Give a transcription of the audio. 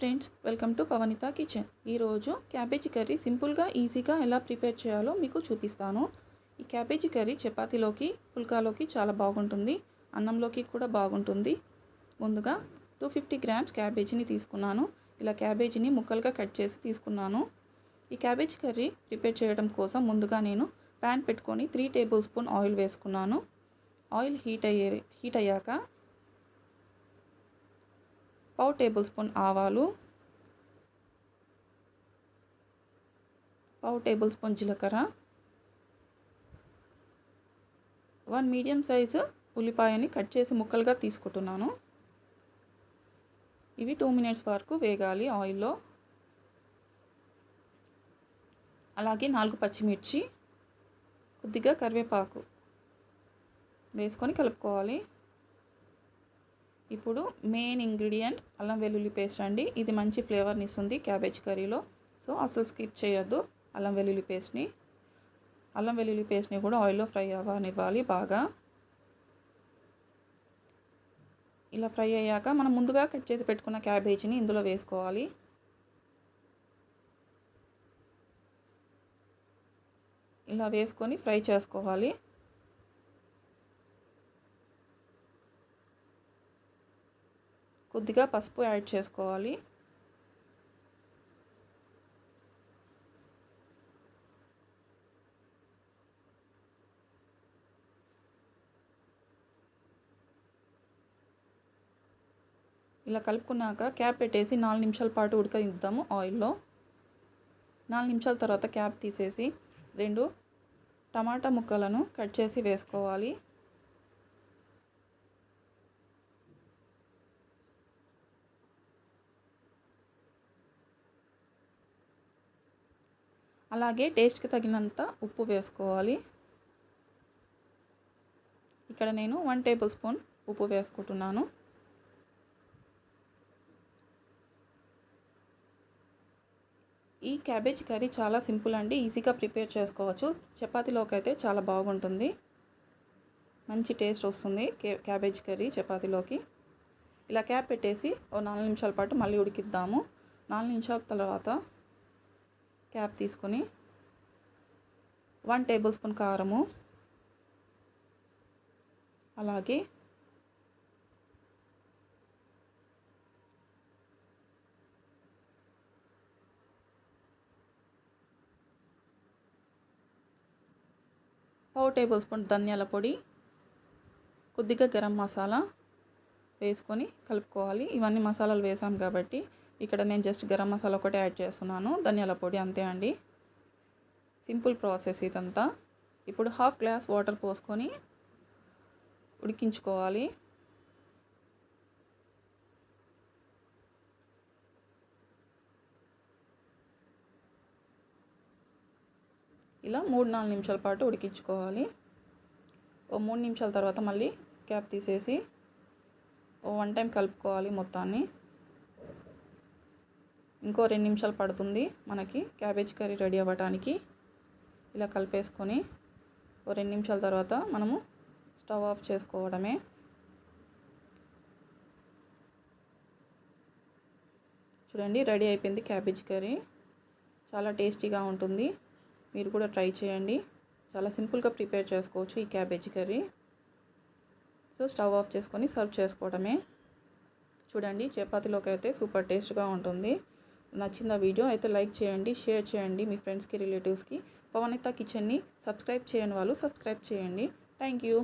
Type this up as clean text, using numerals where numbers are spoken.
Friends, welcome to Pavanitha kitchen. ఈరోజు cabbage curry సింపుల్గా ఈజీగా ఎలా ప్రిపేర్ చేయాలో మీకు చూపిస్తాను. ఈ క్యాబేజీ కర్రీ చపాతీలోకి, పుల్కాలోకి చాలా బాగుంటుంది, అన్నంలోకి కూడా బాగుంటుంది. ముందుగా 250 గ్రామ్స్ క్యాబేజీని తీసుకున్నాను. ఇలా క్యాబేజీని ముక్కలుగా కట్ చేసి తీసుకున్నాను. ఈ క్యాబేజీ కర్రీ ప్రిపేర్ చేయడం కోసం ముందుగా నేను ప్యాన్ పెట్టుకొని 3 టేబుల్ స్పూన్ ఆయిల్ వేసుకున్నాను. ఆయిల్ హీట్ అయ్యాక పావు టేబుల్ స్పూన్ ఆవాలు, పావు టేబుల్ స్పూన్ జీలకర్ర, 1 మీడియం సైజు ఉల్లిపాయని కట్ చేసి ముక్కలుగా తీసుకుంటున్నాను. ఇవి 2 మినిట్స్ వరకు వేగాలి ఆయిల్లో. అలాగే 4 పచ్చిమిర్చి, కొద్దిగా కరివేపాకు వేసుకొని కలుపుకోవాలి. ఇప్పుడు మెయిన్ ఇంగ్రీడియంట్ అల్లం వెల్లుల్లి పేస్ట్ అండి. ఇది మంచి ఫ్లేవర్ని ఇస్తుంది క్యాబేజ్ కర్రీలో. సో అసలు స్కిప్ చేయొద్దు అల్లం వెల్లుల్లి పేస్ట్ని. అల్లం వెల్లుల్లి పేస్ట్ని కూడా ఆయిల్లో ఫ్రై అవ్వనివ్వాలి బాగా. ఇలా ఫ్రై అయ్యాక మనం ముందుగా కట్ చేసి పెట్టుకున్న క్యాబేజీని ఇందులో వేసుకోవాలి. ఇలా వేసుకొని ఫ్రై చేసుకోవాలి. కొద్దిగా పసుపు యాడ్ చేసుకోవాలి. ఇలా కలుపుకున్నాక క్యాప్ పెట్టేసి 4 నిమిషాల పాటు ఉడకనిద్దాము ఆయిల్లో. 4 నిమిషాల తర్వాత క్యాప్ తీసేసి 2 టమాటా ముక్కలను కట్ చేసి వేసుకోవాలి. అలాగే టేస్ట్కి తగినంత ఉప్పు వేసుకోవాలి. ఇక్కడ నేను 1 టేబుల్ స్పూన్ ఉప్పు వేసుకుంటున్నాను. ఈ క్యాబేజ్ కర్రీ చాలా సింపుల్ అండి, ఈజీగా ప్రిపేర్ చేసుకోవచ్చు. చపాతీలోకి అయితే చాలా బాగుంటుంది, మంచి టేస్ట్ వస్తుంది క్యాబేజ్ కర్రీ చపాతీలోకి. ఇలా క్యాప్ పెట్టేసి ఓ 4 నిమిషాల పాటు మళ్ళీ ఉడికిద్దాము. 4 నిమిషాల తర్వాత క్యాప్ తీసుకొని 1 టేబుల్ స్పూన్ కారము, అలాగే పావు టేబుల్ స్పూన్ ధనియాల పొడి, కొద్దిగా గరం మసాలా వేసుకొని కలుపుకోవాలి. ఇవన్నీ మసాలాలు వేసాం కాబట్టి ఇక్కడ నేను జస్ట్ గరం మసాలా ఒకటి యాడ్ చేస్తున్నాను, ధనియాల పొడి అంతే అండి. సింపుల్ ప్రాసెస్ ఇదంతా. ఇప్పుడు 1/2 గ్లాస్ వాటర్ పోసుకొని ఉడికించుకోవాలి. ఇలా 3-4 నిమిషాల పాటు ఉడికించుకోవాలి. ఓ 3 నిమిషాల తర్వాత మళ్ళీ క్యాప్ తీసేసి ఓ 1 టైం కలుపుకోవాలి మొత్తాన్ని. ఇంకో 2 నిమిషాలు పడుతుంది మనకి క్యాబేజ్ కర్రీ రెడీ అవ్వడానికి. ఇలా కలిపేసుకొని ఓ 2 నిమిషాల తర్వాత మనము స్టవ్ ఆఫ్ చేసుకోవడమే. చూడండి, రెడీ అయిపోయింది క్యాబేజ్ కర్రీ. చాలా టేస్టీగా ఉంటుంది, మీరు కూడా ట్రై చేయండి. చాలా సింపుల్గా ప్రిపేర్ చేసుకోవచ్చు ఈ cabbage curry. So stove off చేసుకొని సర్వ్ చేసుకోవడమే. చూడండి, చపాతీలోకి అయితే సూపర్ టేస్ట్గా ఉంటుంది. నచ్చిందా వీడియో అయితే లైక్ చేయండి, షేర్ చేయండి మీ ఫ్రెండ్స్కి, రిలేటివ్స్కి. పవనిత కిచెన్ని సబ్స్క్రైబ్ చేయని వాళ్ళు సబ్స్క్రైబ్ చేయండి. Thank you.